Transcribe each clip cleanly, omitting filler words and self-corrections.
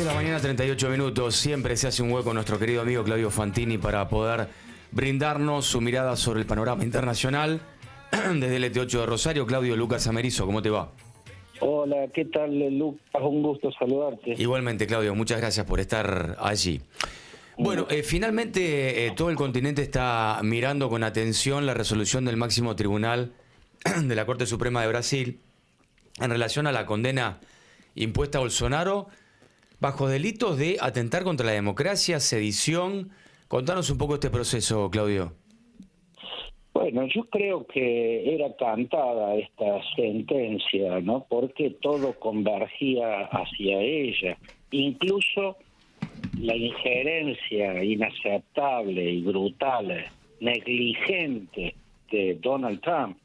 de la mañana, 38 minutos. Siempre se hace un hueco nuestro querido amigo Claudio Fantini para poder brindarnos su mirada sobre el panorama internacional. Desde el ET8 de Rosario, Claudio. Lucas Amerizo, ¿cómo te va? Hola, ¿qué tal, Lucas? Un gusto saludarte. Igualmente, Claudio, muchas gracias por estar allí. Bueno, finalmente todo el continente está mirando con atención la resolución del máximo tribunal de la Corte Suprema de Brasil en relación a la condena impuesta a Bolsonaro bajo delitos de atentar contra la democracia, sedición. Contanos un poco este proceso, Claudio. Bueno, yo creo que era cantada esta sentencia, ¿no? Porque todo convergía hacia ella. Incluso la injerencia inaceptable y brutal, negligente de Donald Trump.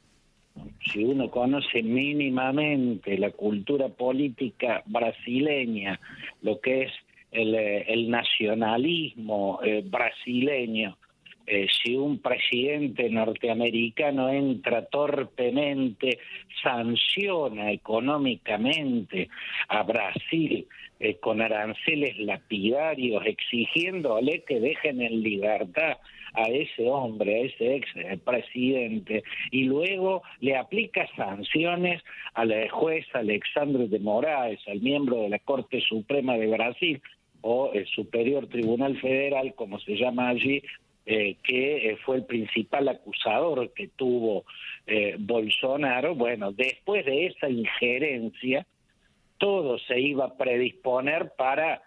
Si uno conoce mínimamente la cultura política brasileña, lo que es el nacionalismo brasileño, si un presidente norteamericano entra torpemente, sanciona económicamente a Brasil con aranceles lapidarios, exigiéndole que dejen en libertad a ese hombre, a ese ex presidente, y luego le aplica sanciones al juez Alexandre de Moraes, al miembro de la Corte Suprema de Brasil, o el Superior Tribunal Federal, como se llama allí, que fue el principal acusador que tuvo Bolsonaro. Bueno, después de esa injerencia, todo se iba a predisponer para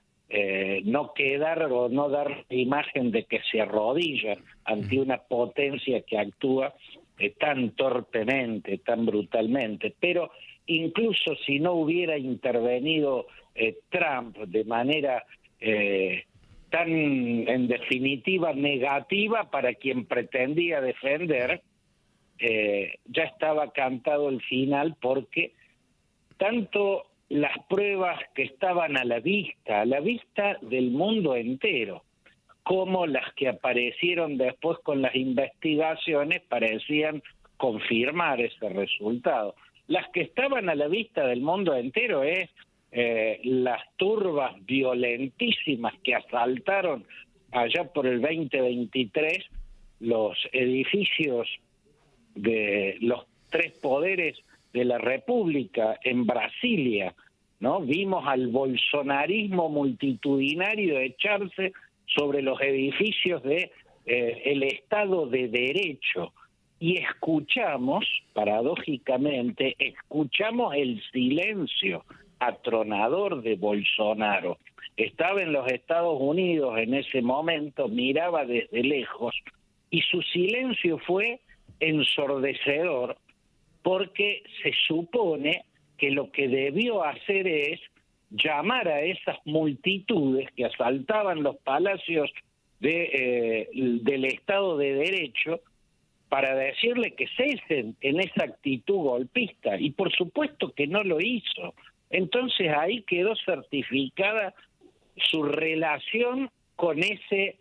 no quedar o no dar imagen de que se arrodilla ante una potencia que actúa tan torpemente, tan brutalmente. Pero incluso si no hubiera intervenido Trump de manera tan, en definitiva, negativa para quien pretendía defender, ya estaba cantado el final, porque tanto las pruebas que estaban a la vista del mundo entero, como las que aparecieron después con las investigaciones, parecían confirmar ese resultado. Las que estaban a la vista del mundo entero es las turbas violentísimas que asaltaron allá por el 2023 los edificios de los tres poderes de la República en Brasilia, ¿no? Vimos al bolsonarismo multitudinario echarse sobre los edificios de el Estado de Derecho, y escuchamos, paradójicamente, el silencio atronador de Bolsonaro. Estaba en los Estados Unidos en ese momento, miraba desde lejos, y su silencio fue ensordecedor, porque se supone que lo que debió hacer es llamar a esas multitudes que asaltaban los palacios del Estado de Derecho para decirle que cesen en esa actitud golpista, y por supuesto que no lo hizo. Entonces ahí quedó certificada su relación con ese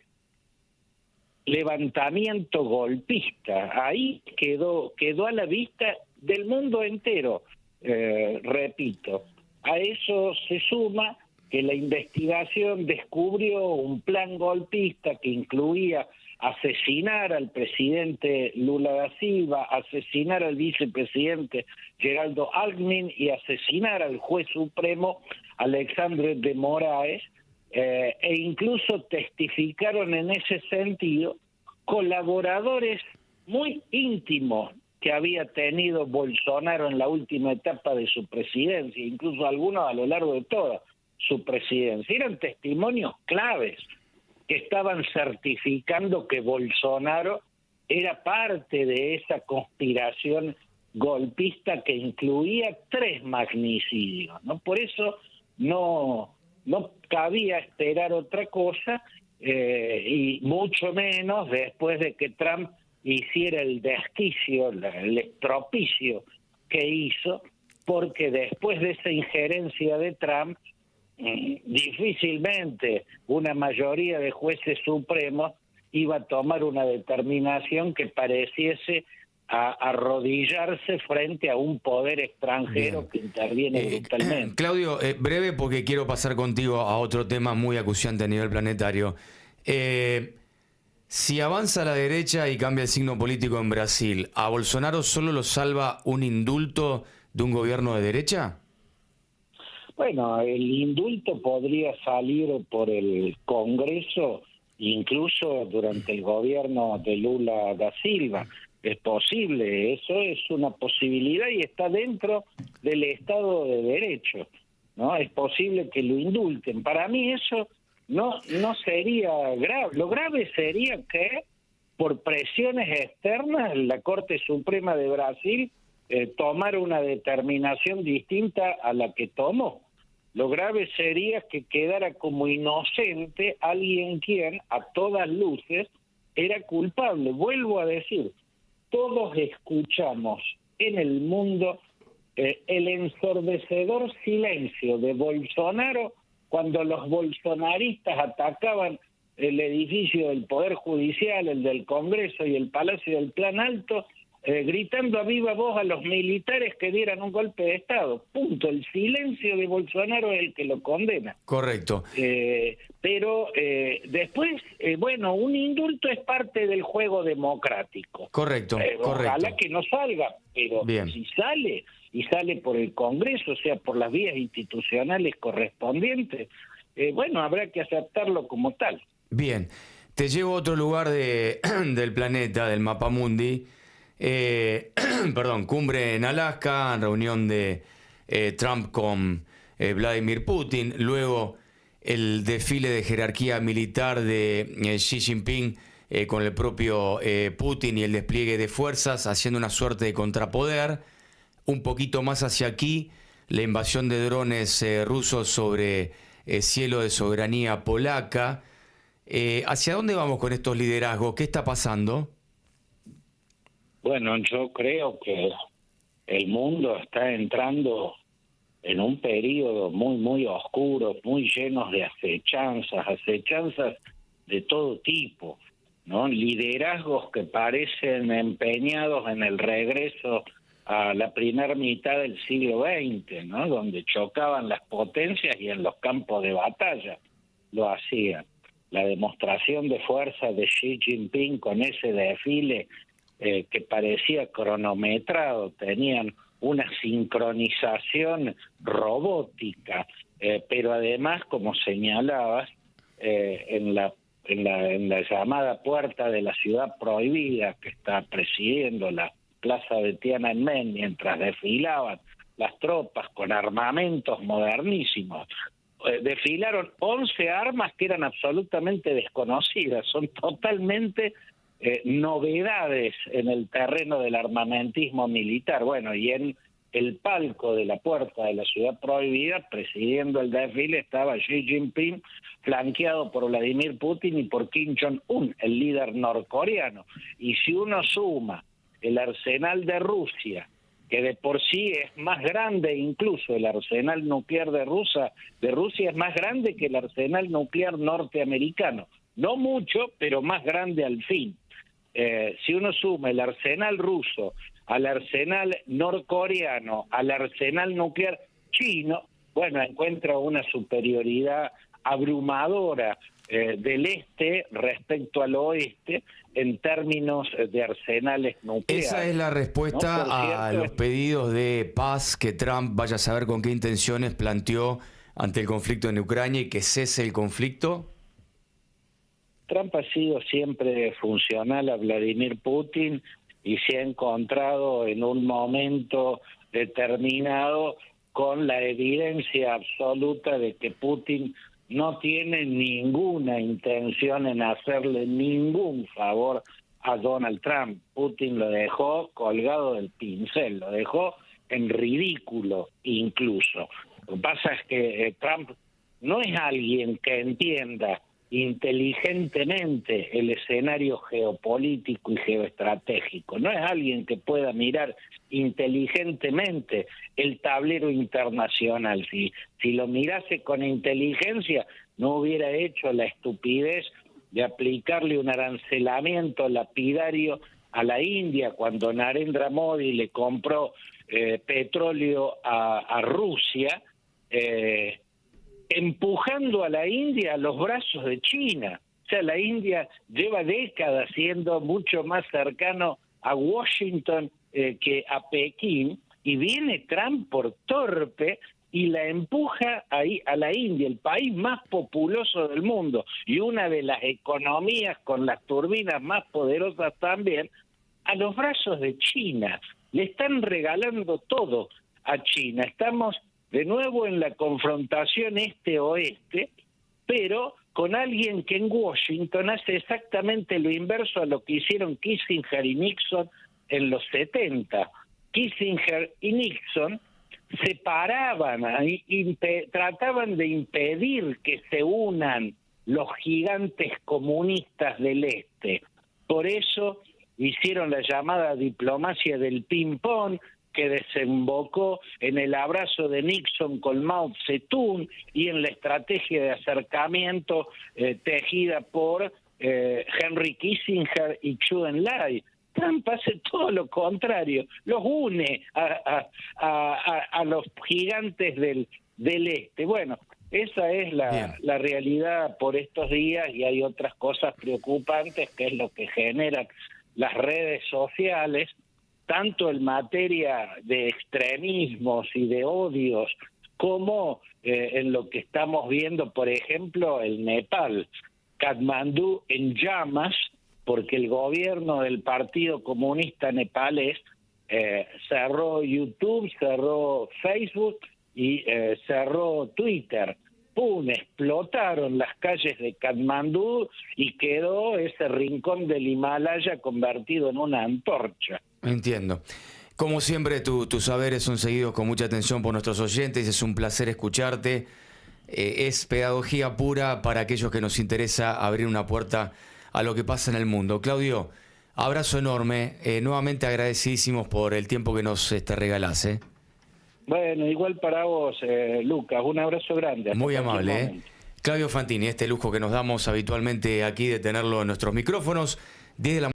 levantamiento golpista. Ahí quedó a la vista del mundo entero, repito. A eso se suma que la investigación descubrió un plan golpista que incluía asesinar al presidente Lula da Silva, asesinar al vicepresidente Geraldo Alckmin y asesinar al juez supremo Alexandre de Moraes, e incluso testificaron en ese sentido colaboradores muy íntimos que había tenido Bolsonaro en la última etapa de su presidencia, incluso algunos a lo largo de toda su presidencia. Eran testimonios claves que estaban certificando que Bolsonaro era parte de esa conspiración golpista que incluía 3 magnicidios, ¿no? Por eso no cabía esperar otra cosa, y mucho menos después de que Trump hiciera el desquicio, el estropicio que hizo, porque después de esa injerencia de Trump, difícilmente una mayoría de jueces supremos iba a tomar una determinación que pareciese a arrodillarse frente a un poder extranjero Bien. que interviene brutalmente. Claudio, breve porque quiero pasar contigo a otro tema muy acuciante a nivel planetario. Si avanza la derecha y cambia el signo político en Brasil, ¿a Bolsonaro solo lo salva un indulto de un gobierno de derecha? Bueno, el indulto podría salir por el Congreso, incluso durante el gobierno de Lula da Silva. Es posible, eso es una posibilidad y está dentro del Estado de Derecho, ¿no? Es posible que lo indulten. Para mí eso no sería grave. Lo grave sería que por presiones externas la Corte Suprema de Brasil tomara una determinación distinta a la que tomó. Lo grave sería que quedara como inocente alguien quien, a todas luces, era culpable. Vuelvo a decir, todos escuchamos en el mundo el ensordecedor silencio de Bolsonaro cuando los bolsonaristas atacaban el edificio del Poder Judicial, el del Congreso y el Palacio del Plan Alto, gritando a viva voz a los militares que dieran un golpe de Estado. Punto. El silencio de Bolsonaro es el que lo condena. Correcto. Pero después, bueno, un indulto es parte del juego democrático. Correcto, Ojalá correcto. que no salga, pero Bien. si sale, y sale por el Congreso, o sea, por las vías institucionales correspondientes, bueno, habrá que aceptarlo como tal. Bien. Te llevo a otro lugar del planeta, del mapamundi. Perdón, cumbre en Alaska, reunión de Trump con Vladimir Putin, luego el desfile de jerarquía militar de Xi Jinping con el propio Putin y el despliegue de fuerzas haciendo una suerte de contrapoder. Un poquito más hacia aquí, la invasión de drones rusos sobre cielo de soberanía polaca. ¿Hacia dónde vamos con estos liderazgos? ¿Qué está pasando? Bueno, yo creo que el mundo está entrando en un periodo muy, muy oscuro, muy lleno de acechanzas de todo tipo, ¿no? Liderazgos que parecen empeñados en el regreso a la primera mitad del siglo XX, ¿no? Donde chocaban las potencias y en los campos de batalla lo hacían. La demostración de fuerza de Xi Jinping con ese desfile que parecía cronometrado, tenían una sincronización robótica, pero además, como señalabas, en la llamada Puerta de la Ciudad Prohibida, que está presidiendo la plaza de Tiananmen, mientras desfilaban las tropas con armamentos modernísimos, desfilaron 11 armas que eran absolutamente desconocidas, son totalmente novedades en el terreno del armamentismo militar. Bueno, y en el palco de la Puerta de la Ciudad Prohibida, presidiendo el desfile, estaba Xi Jinping, flanqueado por Vladimir Putin y por Kim Jong-un, el líder norcoreano. Y si uno suma el arsenal de Rusia, que de por sí es más grande, incluso el arsenal nuclear de Rusia es más grande que el arsenal nuclear norteamericano. No mucho, pero más grande al fin. Si uno suma el arsenal ruso al arsenal norcoreano, al arsenal nuclear chino, bueno, encuentra una superioridad abrumadora del este respecto al oeste en términos de arsenales nucleares. Esa es la respuesta, ¿no? a los pedidos de paz que Trump, vaya a saber con qué intenciones, planteó ante el conflicto en Ucrania y que cese el conflicto. Trump ha sido siempre funcional a Vladimir Putin y se ha encontrado en un momento determinado con la evidencia absoluta de que Putin no tiene ninguna intención en hacerle ningún favor a Donald Trump. Putin lo dejó colgado del pincel, lo dejó en ridículo incluso. Lo que pasa es que Trump no es alguien que entienda inteligentemente el escenario geopolítico y geoestratégico. No es alguien que pueda mirar inteligentemente el tablero internacional. Si lo mirase con inteligencia, no hubiera hecho la estupidez de aplicarle un arancelamiento lapidario a la India cuando Narendra Modi le compró petróleo a Rusia, empujando a la India a los brazos de China. O sea, la India lleva décadas siendo mucho más cercano a Washington que a Pekín, y viene Trump por torpe y la empuja ahí a la India, el país más populoso del mundo y una de las economías con las turbinas más poderosas también, a los brazos de China. Le están regalando todo a China. Estamos de nuevo en la confrontación este-oeste, pero con alguien que en Washington hace exactamente lo inverso a lo que hicieron Kissinger y Nixon en los 70. Kissinger y Nixon separaban, trataban de impedir que se unan los gigantes comunistas del este. Por eso hicieron la llamada diplomacia del ping-pong, que desembocó en el abrazo de Nixon con Mao Zedong y en la estrategia de acercamiento tejida por Henry Kissinger y Zhou Enlai. Trump hace todo lo contrario, los une a los gigantes del este. Bueno, esa es la realidad por estos días, y hay otras cosas preocupantes, que es lo que generan las redes sociales, tanto en materia de extremismos y de odios, como en lo que estamos viendo, por ejemplo, el Nepal, Katmandú en llamas, porque el gobierno del Partido Comunista Nepalés cerró YouTube, cerró Facebook y cerró Twitter. ¡Pum! Explotaron las calles de Katmandú y quedó ese rincón del Himalaya convertido en una antorcha. Entiendo. Como siempre, tus saberes son seguidos con mucha atención por nuestros oyentes. Es un placer escucharte. Es pedagogía pura para aquellos que nos interesa abrir una puerta a lo que pasa en el mundo. Claudio, abrazo enorme. Nuevamente agradecidísimos por el tiempo que nos regalás. Bueno, igual para vos, Lucas. Un abrazo grande. Muy amable. Claudio Fantini, este lujo que nos damos habitualmente aquí de tenerlo en nuestros micrófonos. 10 de la